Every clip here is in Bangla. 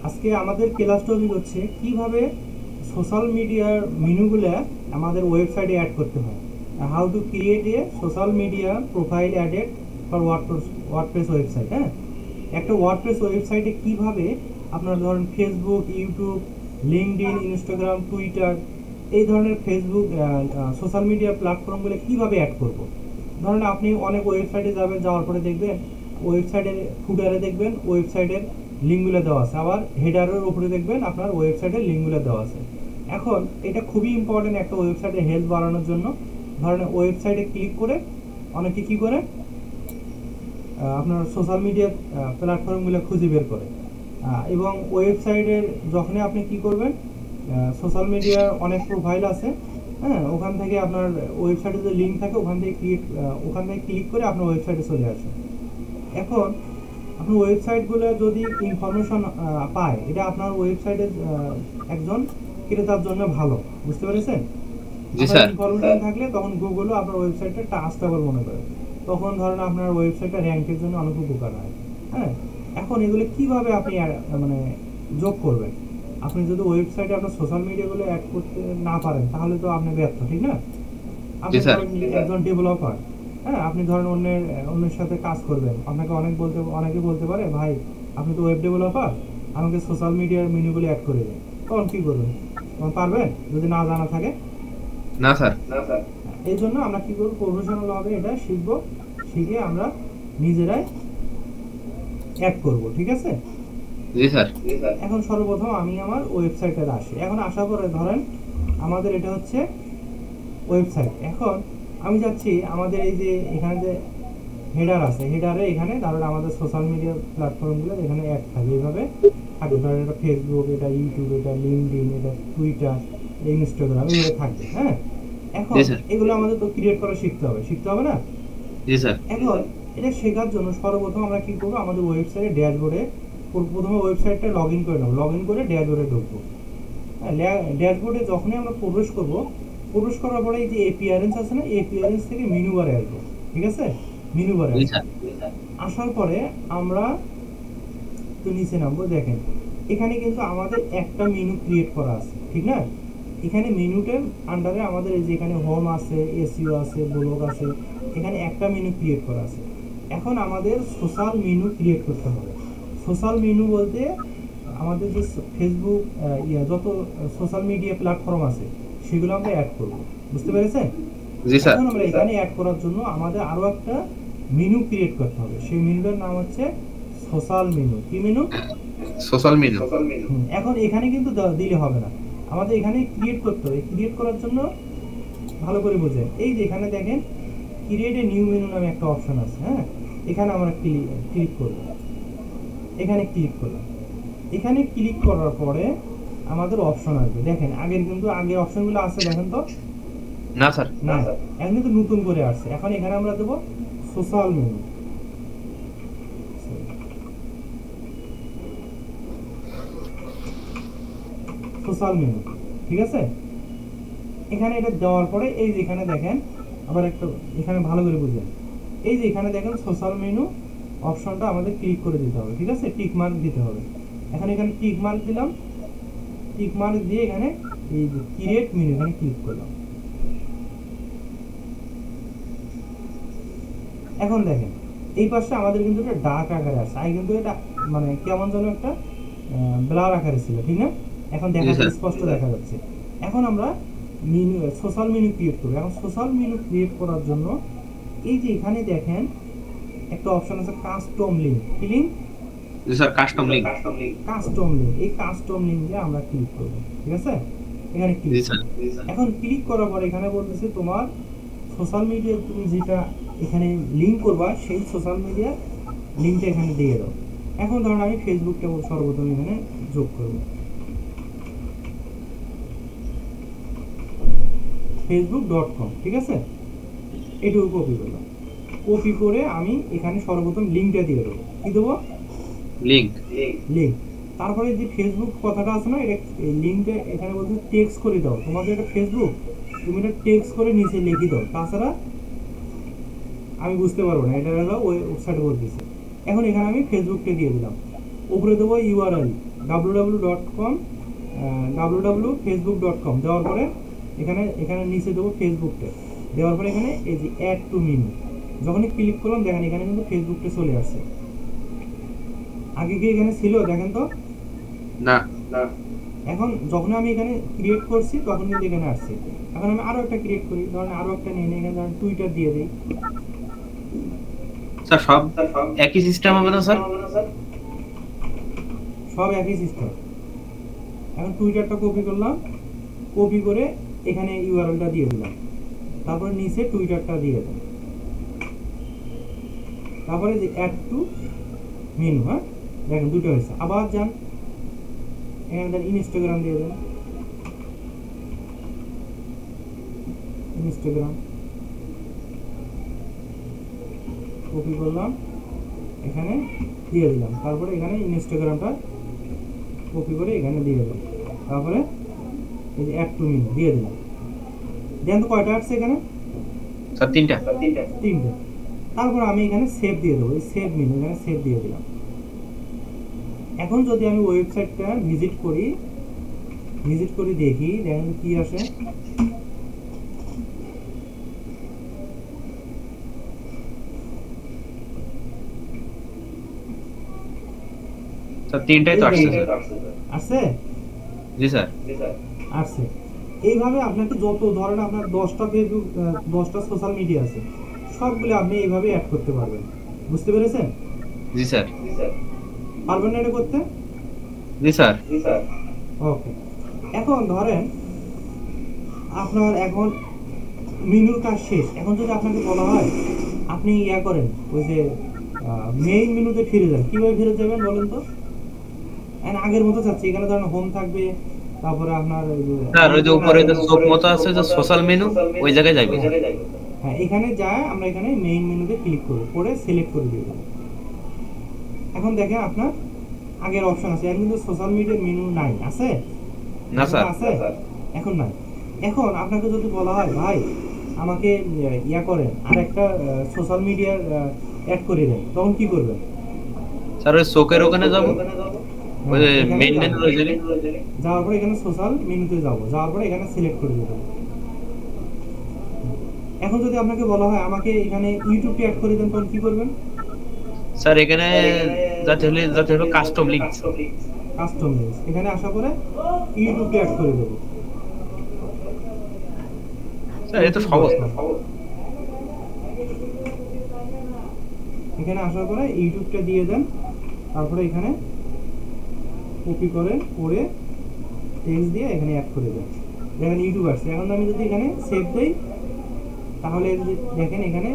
আজকে আমাদের ক্লাস টপিক হচ্ছে কিভাবে সোশ্যাল মিডিয়ার মেনুগুলো আমাদের ওয়েবসাইটে অ্যাড করতে হয়। How to create a social media profile added for WordPress website. হ্যাঁ, একটা ওয়ার্ডপ্রেস ওয়েবসাইটে কিভাবে আপনার ধরেন Facebook, YouTube, LinkedIn, Instagram, Twitter এই ধরনের ফেসবুক সোশ্যাল মিডিয়া প্ল্যাটফর্মগুলো কিভাবে অ্যাড করব। ধরেন আপনি অনেক ওয়েবসাইটে যাবেন, যাওয়ার পরে দেখবেন ওয়েবসাইটের ফুটারে দেখবেন ওয়েবসাইটের লিঙ্কগুলো দেওয়া আছে, আবার হেডারের উপরে দেখবেন আপনার ওয়েবসাইটের লিঙ্কগুলো দেওয়া আছে। এখন এটা খুবই ইম্পর্টেন্ট একটা ওয়েবসাইটের হেলথ বাড়ানোর জন্য। ধরেন ওয়েবসাইটে ক্লিক করে অনেকে কী করে আপনার সোশ্যাল মিডিয়া প্ল্যাটফর্মগুলো খুঁজে বের করে, এবং ওয়েবসাইটের যখনই আপনি কি করবেন সোশ্যাল মিডিয়ার অনেক প্রোফাইল আছে, হ্যাঁ, ওখান থেকে আপনার ওয়েবসাইটে যে লিঙ্ক থাকে ওখান থেকে ক্লিক করে আপনার ওয়েবসাইটে চলে আসে। এখন আপনার ওয়েবসাইটগুলো যদি ইনফরমেশন পায়, এটা আপনার ওয়েবসাইটের একজন ক্রেতার জন্য ভালো, বুঝতে পেরেছেন? ইনফরমেশন থাকলে তখন গুগলও আপনার ওয়েবসাইটটা ট্রাস্টেবল মনে করে, তখন ধরেন আপনার ওয়েবসাইটটা র্যাঙ্কের জন্য অনেক উপকার হয়। হ্যাঁ, এখন এগুলো কিভাবে আপনি মানে যোগ করবেন? আপনি যদি ওয়েবসাইটে আপনার সোশ্যাল মিডিয়াগুলো অ্যাড করতে না পারেন তাহলে তো আপনি ব্যর্থ, ঠিক না? আপনি একজন ডেভেলপার, হ্যাঁ, আপনি ধরেন অন্যের সাথে কাজ করবেন, আপনাকে অনেকে বলতে পারে ভাই আপনি তো ওয়েব ডেভেলপার, আমাকে সোশ্যাল মিডিয়ার মেনুগুলো অ্যাড করে দেন। তখন কি করবেন? তখন পারবেন যদি না জানা থাকে? না স্যার। এই জন্য আমরা কি করবো, প্রফেশনাল ভাবে এটা শিখবো, শিখে আমরা নিজেরাই অ্যাড করব, ঠিক আছে? জি স্যার। এখন সর্বপ্রথম আমি আমার ওয়েবসাইটে আসি। এখন আসার পরে ধরেন আমাদের এটা হচ্ছে ওয়েবসাইট। এখন আমি যাচ্ছি আমাদের এই যে এখানে যে হেডার আছে, হেডারে এখানে ধরেন আমাদের সোশ্যাল মিডিয়া প্ল্যাটফর্মগুলো এখানে অ্যাড থাকে, এইভাবে থাকবে। ধরেন এটা ফেসবুক, এটা ইউটিউব, এটা লিঙ্কডইন, এটা টুইটার, ইনস্টাগ্রাম, এগুলো থাকবে। হ্যাঁ, এখন এগুলো আমাদের তো ক্রিয়েট করা শিখতে হবে না? জি স্যার। এখন এটা শেখার জন্য সর্বপ্রথম আমরা কি করবো, আমাদের ওয়েবসাইটে ড্যাশবোর্ডে প্রথমে ওয়েবসাইটটা লগ ইন করে নেবো, লগ ইন করে ড্যাশবোর্ডে ঢুকবো। হ্যাঁ, ড্যাশবোর্ডে যখনই আমরা প্রবেশ করার পরে এই যে এপিয়ারেন্স আছে না, এপিয়ারেন্স থেকে মেনু বারে আসবো, ঠিক আছে? মেনু বারে আসার পরে আমরা তো নিচে নামবো। দেখেন এখানে কিন্তু আমাদের একটা মেনু ক্রিয়েট করা আছে, ঠিক না? এখানে মেনুটার আন্ডারে আমাদের এই যে এখানে হোম আছে, এসইও আছে, ব্লগ আছে, এখানে একটা মেনু ক্রিয়েট করা আছে। এখন আমাদের সোশ্যাল মেনু ক্রিয়েট করতে হবে। সোশ্যাল মেনু বলতে আমাদের যে ফেসবুক যত সোশ্যাল মিডিয়া প্ল্যাটফর্ম আছে সেগুলো আমরা অ্যাড করব, বুঝতে পেরেছেন? এখন আমরা এখানে অ্যাড করার জন্য আমাদের আরো একটা মেনু ক্রিয়েট করতে হবে। সেই মেনুটার নাম হচ্ছে সোশ্যাল মেনু। কি মেনু? Social menu. এখন এখানে কিন্তু দিলে হবে না, আমাদের এখানে ক্রিয়েট করতে হবে। ক্রিয়েট করার জন্য ভালো করে বোঝেন, এই যে এখানে দেখেন ক্রিয়েট এ নিউ মেনু নামে একটা অপশন আছে। হ্যাঁ, এখানে আমরা ক্লিক করব। এখানে ক্লিক করলাম। এখানে ক্লিক করার পরে আমাদের অপশন আসবে। দেখেন আগে অপশনগুলো আছে, দেখেন তো? না স্যার। না, এখন কিন্তু নতুন করে আসছে। এখন এখানে আমরা দেব সোশ্যাল মেনু। সোশ্যাল মেনু, ঠিক আছে? এখানে এটা দেওয়ার পরে এই যে এখানে দেখেন আবার একটা, এখানে ভালো করে বুঝেন, এই যে এখানে দেখেন সোশ্যাল মেনু অপশনটা আমাদের ক্লিক করে দিতে হবে, ঠিক আছে? টিক মার্ক দিতে হবে। এখন এখানে টিক মার্ক দিলাম, টিক মার্ক দিয়ে এখানে এই যে ক্রিয়েট মেনু এখানে ক্লিক করলাম। এখন দেখেন এই পাশে আমাদের কিন্তু এটা ডার্ক আকারে আসছে, আগে কিন্তু এটা মানে কেমন যেন একটা ব্লার আকারে ছিল, ঠিক না? এখন দেখা যাচ্ছে, স্পষ্ট দেখা যাচ্ছে। এখন আমরা মেনু সোশ্যাল মেনু ক্রিয়েট করব। এখন সোশ্যাল মেনু ক্রিয়েট করার জন্য এই যে এখানে দেখেন একটা অপশন আছে কাস্টম লিংক। কি লিংক? জি sir, custom link. Custom link, এই কাস্টম লিংকে আমরা ক্লিক করব, ঠিক আছে? এখানে ক্লিক। এখন ক্লিক করার পর এখানে বলতেছে তোমার সোশ্যাল মিডিয়া তুমি যেটা এখানে লিংক করবা সেই সোশ্যাল মিডিয়া লিংকটা এখানে দিয়ে দাও। এখন ধরুন আমি ফেসবুকটা সর্বপ্রথম এখানে যোগ করব, facebook.com, ঠিক আছে? এটুকু কপি করলাম। কপি করে আমি এখানে সর্বপ্রথম লিংকটা দিয়ে দেবো। কি দেবো? লিংক। তারপরে যে ফেসবুক কথাটা আছে না, এটা এই লিংকটা এখানে বলতে টেক্সট করে দাও। তোমাদের এটা ফেসবুক, তুমি এটা টেক্সট করে নিচে লিখে দাও, তাছাড়া আমি বুঝতে পারবো না। এটা হলো ওয়েবসাইট বলতেছে। এখন এখানে আমি ফেসবুকটা দিয়ে দিলাম, উপরে দেবো ইউআরএল www.com www.facebook.com দেওয়ার পরে এখানে নিচে দেবো ফেসবুকটা, দেওয়ার পরে এখানে এই যে অ্যাড টু মেনু, যখনই ক্লিক করলাম দেখেন এখানে কিন্তু ফেসবুকটা চলে আসছে। আগে কি এখানে ছিল দেখেন তো? না। এখন যখন আমি এখানে ক্রিয়েট করছি তখন কিন্তু এখানে আসছে। এখন আমি আরো একটা ক্রিয়েট করি, ধরেন আরো একটা নিয়ে নিই, এখানে ধরেন টুইটার দিয়ে দিই। স্যার সব একই সিস্টেম হবে না স্যার? সব একই সিস্টেম। এখন টুইটারটা কপি করলাম, কপি করে এখানে ইউআরএলটা দিয়ে দিলাম, তারপরে নিচে টুইটারটা দিয়ে দিলাম, তারপরে যে অ্যাড টু মেনু, হ্যাঁ দেখেন দুটো হয়েছে। আবার যান এখানে দেন ইনস্টাগ্রাম দিয়ে দেন, ইনস্টাগ্রাম কপি করলাম, এখানে দিয়ে দিলাম, তারপরে এখানে ইনস্টাগ্রামটা কপি করে এখানে দিয়ে দিলাম, তারপরে এই যে অ্যাড টু মেনু দিয়ে দিলাম। দেন তো কয়টা আসছে এখানে? স্যার তিনটা। তারপর আমি এখানে সেভ দিয়ে দেবো, এই সেভ মেনু এখানে সেভ দিয়ে দিলাম। এখন যদি আমি ওয়েবসাইটটা ভিজিট করি দেখি দেখেন কি আসে। স্যার তিনটাই তো আসছে স্যার। আসছে? জি স্যার। আসছে। এইভাবে আপনাকে যত ধরেন আপনার 10টা ফেসবুক 10টা সোশ্যাল মিডিয়া আছে, সবগুলো আপনি এইভাবে অ্যাড করতে পারবেন। বুঝতে পেরেছেন? জি স্যার। পারবেন না এটা করতে? জি স্যার। ওকে। এখন ধরেন আপনার এখন মেনুর কাজ শেষ। এখন যদি আপনাকে বলা হয় আপনি ইয়া করেন, ওই যে মেইন মেনুতে ফিরে যান, কিভাবে ফিরে যাবেন বলেন তো? আগের মতো চাচ্ছি, এখানে ধরেন হোম থাকবে, তারপরে আপনার স্যার ওই যে উপরে যে চোখ মতো আছে যে সোশ্যাল মেনু, ওই জায়গায় যাইবো। হ্যাঁ এখানে যায় আমরা এখানে মেইন মেনুতে ক্লিক করব, করে সিলেক্ট করে দিব। এখন দেখেন আপনার আগের অপশন আছে, এখন কিন্তু সোশ্যাল মিডিয়ার মেনু নাই, আছে? না স্যার। আছে? এখন নাই। এখন আপনাকে যদি বলা হয় ভাই আমাকে ইয়া করেন আর একটা সোশ্যাল মিডিয়ার অ্যাড করে দেন, তখন কি করবেন? স্যার ওই চোখের ওখানে যাব, ওই মেইন মেনু ওই জায়গায় যাওয়ার পরে এখানে সোশ্যাল মেনুতে যাব, যাওয়ার পরে এখানে সিলেক্ট করে দেব। এখন যদি আপনাকে বলা হয় আমাকে এখানে ইউটিউবটি অ্যাড করে দেন, তখন কি করবেন? স্যার এখানে যাতে হলো কাস্টম লিংক। কাস্টম লিংক এখানে আসা করে ইউটিউবটি অ্যাড করে দেব। স্যার এটা সহজ না। এখানে আসার পরে ইউটিউবটা দিয়ে দেন, তারপরে এখানে কপি করে টেক্সট দিয়ে এখানে অ্যাড করে দেন। দেখেন ইউটিউব আসছে। এখন আমি যদি এখানে সেভ দেই তাহলে দেখেন এখানে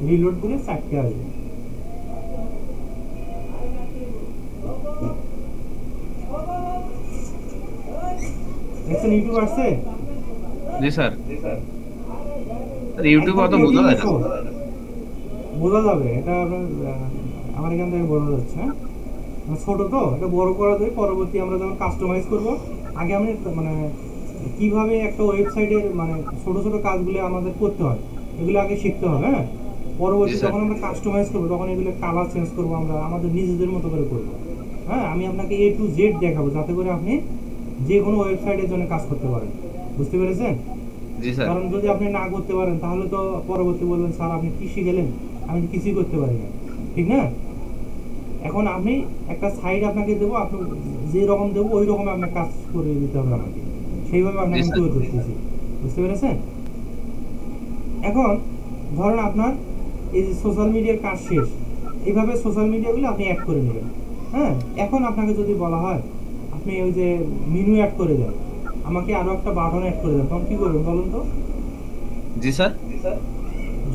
রিলোড দিলে 4টে আসবে। দেখছেন ইউটিউব আসছে? জি স্যার। ইউটিউব অত বোঝা যায় না। বোঝা যাবে, এটা আপনার আমার এখান থেকে বোঝা যাচ্ছে। ছোট তো, এটা বড় করা যায় পরবর্তী আমরা যখন কাস্টমাইজ করব। আগে আমি মানে কিভাবে একটা ওয়েবসাইটের মানে ছোট ছোট কাজগুলো আমাদের করতে হয় এগুলো আগে শিখতে হবে। হ্যাঁ পরবর্তী যখন আমরা কাস্টমাইজ করবো তখন এগুলো কালার চেঞ্জ করবো, আমরা আমাদের নিজেদের মতো করে করবো। হ্যাঁ আমি আপনাকে A to Z দেখাবো যাতে করে আপনি যে কোনো ওয়েবসাইটের জন্য কাজ করতে পারেন। বুঝতে পেরেছেন? জি স্যার। কারণ যদি আপনি না করতে পারেন তাহলে তো পরবর্তী বলবেন স্যার আপনি কি শিখেলেন, আমি কিছুই করতে পারি না, ঠিক না? এখন আমি একটা সাইড আপনাকে দেবো, আপনি যে রকম দেবো ওই রকম আপনার কাজ করে দিতে হবে আমাকে, সেইভাবে আপনাকে আমি তৈরি করতেছি। বুঝতে পেরেছেন? এখন ধরেন আপনার এই যে সোশ্যাল মিডিয়ার কাজ শেষ, এইভাবে সোশ্যাল মিডিয়াগুলো আপনি অ্যাড করে নেবেন। হ্যাঁ এখন আপনাকে যদি বলা হয় আপনি ওই যে মেনু অ্যাড করে দেন, আমাকে আরো একটা বাটন অ্যাড করে দেন, তখন কি করবেন বলুন তো? জি স্যার।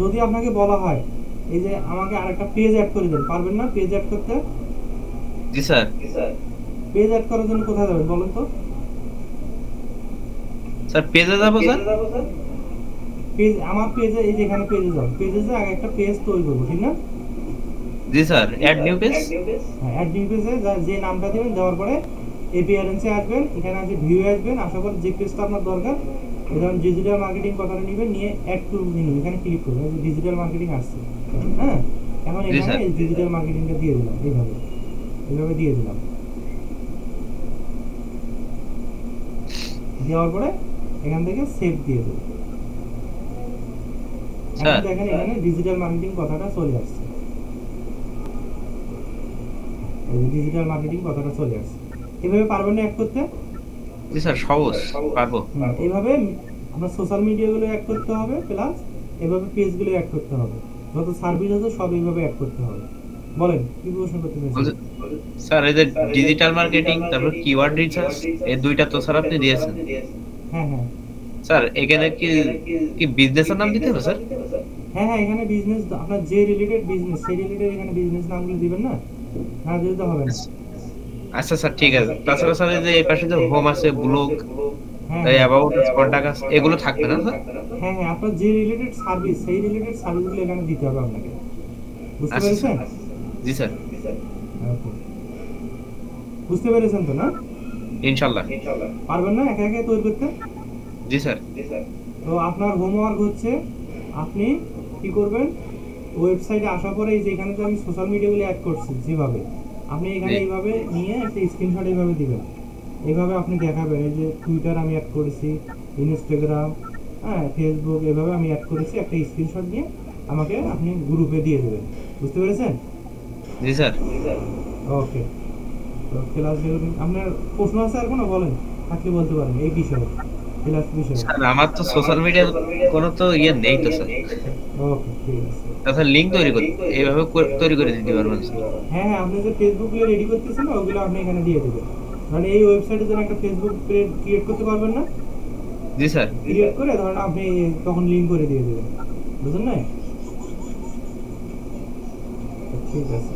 যদি আপনাকে বলা হয় এই যে আমাকে আরেকটা পেজ অ্যাড করে দেন, পারবেন না পেজ অ্যাড করতে? জি স্যার। পেজ অ্যাড করার জন্য কোথায় যাবেন বলুন তো? স্যার পেজে যাব স্যার। পেজ আমার পেজে এই যে এখানে পেজে যাও, পেজে যে আগে একটা পেজ তৈরি করব, ঠিক না? জি স্যার। Add new page. হ্যাঁ অ্যাড নিউ পেজে যে নামটা দিবেন, দেওয়ার পরে এপিয়ারেন্সে আসবেন, এখানে আছে ভিউ আসবেন, আসার পর যে পেজটা আপনার দরকার ধরুন ডিজিটাল মার্কেটিং কথাটা নেবেন, নিয়ে অ্যাড টু মেনু এখানে ক্লিক করবেন, ডিজিটাল মার্কেটিং আসছে। হ্যাঁ এখন এখানে ডিজিটাল মার্কেটিংটা দিয়ে দিলাম, এইভাবে দিয়ে দিলাম। দেওয়ার পরে এখান থেকে সেভ দিয়ে দেবো। স্যার। এখন দেখেন এখানে ডিজিটাল মার্কেটিং কথাটা চলে আসছে, এই ডিজিটাল মার্কেটিং কথাটা চলে আসছে। এভাবে পারবেন না অ্যাড করতে? জি স্যার, সহজ পারবো। এইভাবে আমরা সোশ্যাল মিডিয়াগুলো অ্যাড করতে হবে, প্লাস এভাবে পেজগুলো অ্যাড করতে হবে, যত সার্ভিস আছে সব এইভাবে অ্যাড করতে হবে। বলেন কি প্রশ্ন করতে চাইছেন? স্যার এই যে ডিজিটাল মার্কেটিং তারপর কিওয়ার্ড রিসার্চ, এই দুইটা তো স্যার আপনি দিয়েছেন। হ্যাঁ হ্যাঁ স্যার এখানে কি কি বিজনেসের নাম দিতে হবে স্যার? হ্যাঁ হ্যাঁ এখানে বিজনেস, আপনার যে রিলেটেড বিজনেস সেই রিলেটেড এখানে বিজনেস নামগুলো দিবেন না, না দিলে তো হবে না। আচ্ছা স্যার, ঠিক আছে। তাছাড়া স্যার এই যে এই পাশে যে হোম আছে, ব্লগ, হ্যাঁ তাই অ্যাবাউট, কন্টাক্ট আছে, এগুলো থাকবে না স্যার? হ্যাঁ হ্যাঁ আপনার যে রিলেটেড সার্ভিস সেই রিলেটেড সার্ভিসগুলো এখানে দিতে হবে আপনাকে, বুঝতে আচ্ছা পেরেছেন? স্যার। জি স্যার, ওকে, বুঝতে পেরেছেন তো না? ইনশাল্লাহ। পারবেন না একা একা তৈরি করতে? জি স্যার। তো আপনার হোমওয়ার্ক হচ্ছে আপনি কি করবেন, ওয়েবসাইটে আসার পরে এই যে এখানে যে আমি সোশ্যাল মিডিয়াগুলো অ্যাড করছি যেভাবে, আপনি এখানে জি। এইভাবে নিয়ে একটা স্ক্রিনশট এইভাবে দিবেন, এইভাবে আপনি দেখাবেন এই যে টুইটার আমি অ্যাড করেছি, ইনস্টাগ্রাম, হ্যাঁ ফেসবুক, এভাবে আমি অ্যাড করেছি, একটা স্ক্রিনশট নিয়ে আমাকে আপনি গ্রুপে দিয়ে দেবেন, বুঝতে পেরেছেন? জি স্যার। ওকে, তো ক্লাস আপনার প্রশ্ন আছে আর কোনো, বলেন থাকলে বলতে পারেন এই বিষয়ে, ক্লাস বিষয়ে। স্যার আমার তো সোশ্যাল মিডিয়ার কোনো তো ইয়ে নেই তো স্যার। ওকে ঠিক আছে। তাছাড়া লিঙ্ক তৈরি করতে এইভাবে তৈরি করে দিতে পারবেন স্যার? হ্যাঁ হ্যাঁ আপনি যে ফেসবুকগুলো রেডি করতেছেন না ওগুলো আপনি এখানে দিয়ে দেবেন, মানে এই ওয়েবসাইটে যেন একটা ফেসবুক পেজ ক্রিয়েট করতে পারবেন না, জি স্যার। ক্রিয়েট করে ধরেন আপনি তখন লিঙ্ক করে দিয়ে দেবেন, বুঝলেন না? ঠিক আছে।